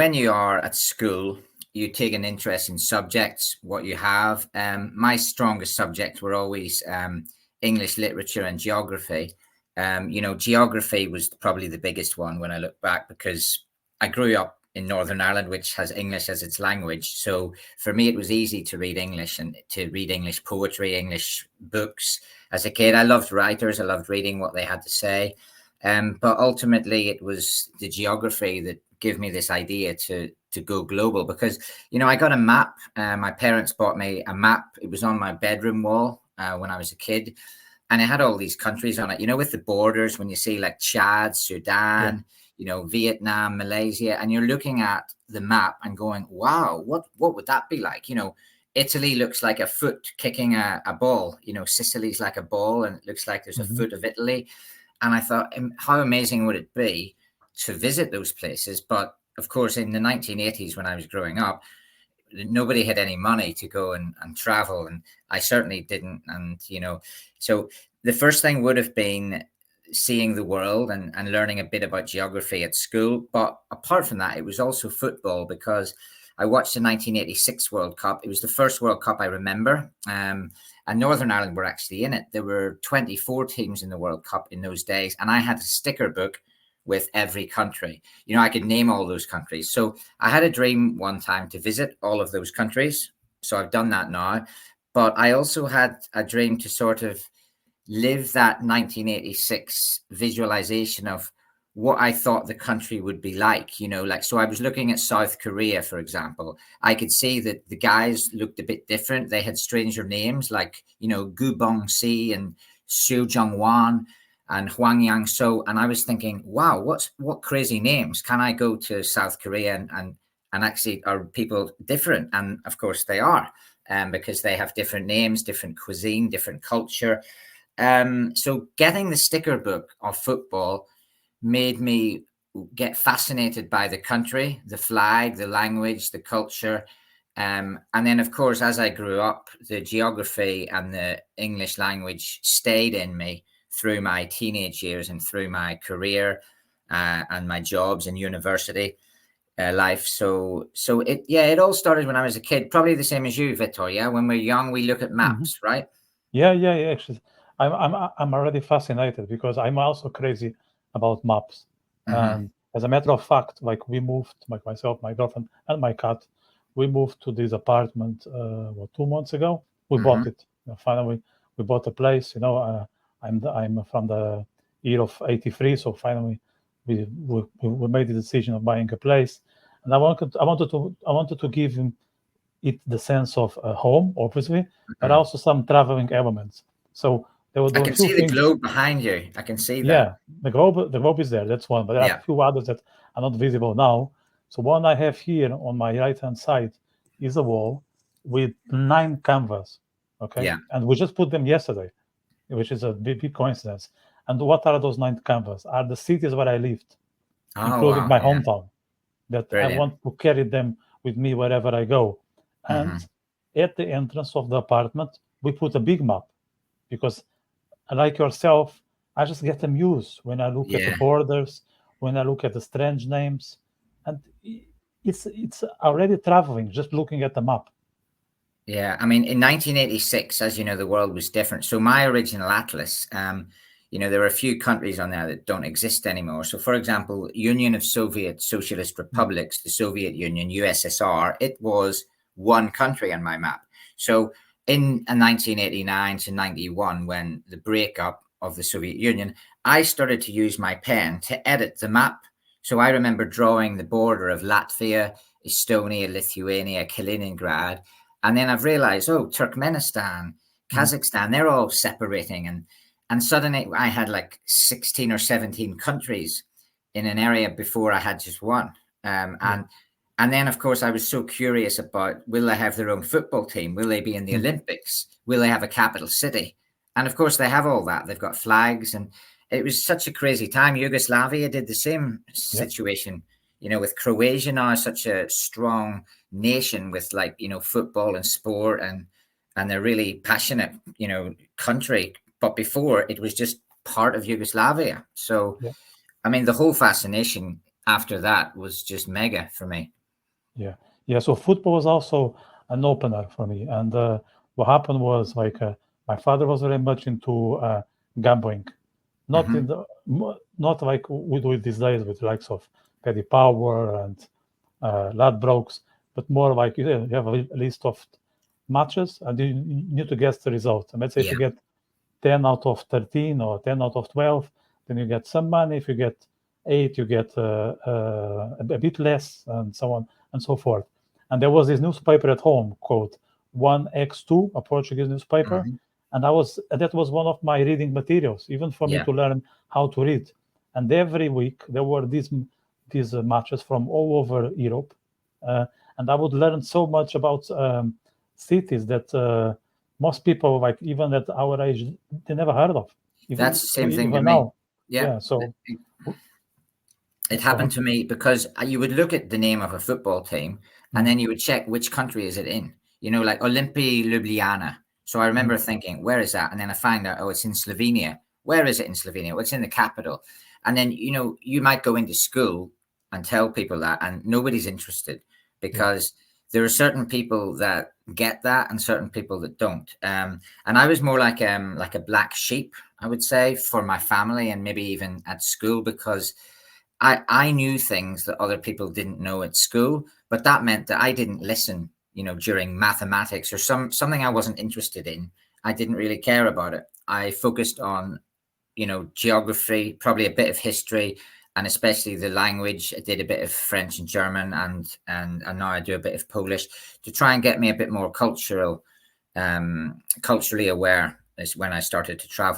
when you are at school, you take an interest in subjects, what you have. My strongest subjects were always English literature and geography. Geography was probably the biggest one when I look back, because I grew up in Northern Ireland, which has English as its language. So for me, it was easy to read English and to read English poetry, English books. As a kid, I loved writers. I loved reading what they had to say. But ultimately, it was the geography that gave me this idea to go global, because I got a map. My parents bought me a map. It was on my bedroom wall when I was a kid, and it had all these countries on it. With the borders, when you see like Chad, Sudan, Vietnam, Malaysia, and you're looking at the map and going, "Wow, what would that be like?" Italy looks like a foot kicking a ball. Sicily's like a ball, and it looks like there's a foot of Italy. And I thought, how amazing would it be to visit those places? But of course, in the 1980s, when I was growing up, nobody had any money to go and travel. And I certainly didn't. And, so the first thing would have been seeing the world and learning a bit about geography at school. But apart from that, it was also football, because I watched the 1986 World Cup. It was the first World Cup I remember. And Northern Ireland were actually in it. There were 24 teams in the World Cup in those days. And I had a sticker book with every country. I could name all those countries. So I had a dream one time to visit all of those countries. So I've done that now. But I also had a dream to sort of live that 1986 visualization of what I thought the country would be like, so I was looking at South Korea, for example. I could see that the guys looked a bit different. They had stranger names like, Gu Bong Si and Seo Jung Wan and Hwang Yang So. And I was thinking, wow, what crazy names. Can I go to South Korea and actually are people different? And of course they are, because they have different names, different cuisine, different culture. So getting the sticker book of football made me get fascinated by the country, the flag, the language, the culture. And then, of course, as I grew up, the geography and the English language stayed in me through my teenage years and through my career and my jobs in university life. So it all started when I was a kid, probably the same as you, Victor. Yeah, when we're young, we look at maps, right? Yeah. Actually, I'm already fascinated, because I'm also crazy about maps. And as a matter of fact, like we moved, like myself, my girlfriend, and my cat, we moved to this apartment 2 months ago. We bought it. Finally, we bought a place. I'm from the year of '83, so finally we made the decision of buying a place. And I wanted to give him it the sense of a home, obviously, but also some traveling elements. So there I were can two see the things. globe behind you. I can see that. Yeah, the globe is there. That's one, but there are a few others that are not visible now. So one I have here on my right hand side is a wall with 9 canvas. Okay, Yeah. and we just put them yesterday, which is a big coincidence. And what are those 9 canvas? Are the cities where I lived, Oh, including wow. my Yeah. hometown, that I Brilliant. want to carry them with me wherever I go. And at the entrance of the apartment, we put a big map, because, like yourself, I just get amused when I look at the Yeah. borders, when I look at the strange names, and it's already traveling just looking at the map. Yeah, I mean, in 1986, as you know, the world was different. So my original atlas, there are a few countries on there that don't exist anymore. So, for example, Union of Soviet Socialist Republics, the Soviet Union, USSR, it was one country on my map. So in 1989 to 91, when the breakup of the Soviet Union, I started to use my pen to edit the map. So I remember drawing the border of Latvia, Estonia, Lithuania, Kaliningrad. And then I've realized, Turkmenistan, Kazakhstan, they're all separating. And suddenly I had like 16 or 17 countries in an area before I had just one. And then, of course, I was so curious about, will they have their own football team? Will they be in the Olympics? Will they have a capital city? And of course, they have all that. They've got flags. And it was such a crazy time. Yugoslavia did the same situation, with Croatia now, such a strong nation with football and sport, and they're really passionate, country. But before, it was just part of Yugoslavia. So, I mean, the whole fascination, after that was just mega for me. Yeah. So football was also an opener for me. And what happened was like my father was very much into gambling, not in the not like we do it these days with the likes of Paddy Power and Ladbrokes, but more like you have a list of matches and you need to guess the result. And let's say if you get 10 out of 13 or 10 out of 12, then you get some money. If you get 8, you get a bit less, and so on and so forth. And there was this newspaper at home called 1x2, a Portuguese newspaper. And that was one of my reading materials, even for me to learn how to read. And every week there were these matches from all over Europe. And I would learn so much about cities that most people, like even at our age, they never heard of. That's the same thing even to me. now. Yeah. So it happened to me because you would look at the name of a football team and then you would check which country is it in, you know, like Olimpii Ljubljana. So I remember thinking, where is that? And then I find out, oh, it's in Slovenia. Where is it in Slovenia? Well, it's in the capital. And then, you know, you might go into school and tell people that, and nobody's interested because there are certain people that get that and certain people that don't. And I was more like a black sheep, I would say, for my family and maybe even at school, because I knew things that other people didn't know at school, but that meant that I didn't listen, you know, during mathematics or something I wasn't interested in. I didn't really care about it. I focused on, you know, geography, probably a bit of history, and especially the language. I did a bit of French and German, and now I do a bit of Polish to try and get me a bit more culturally aware. Is when I started to travel.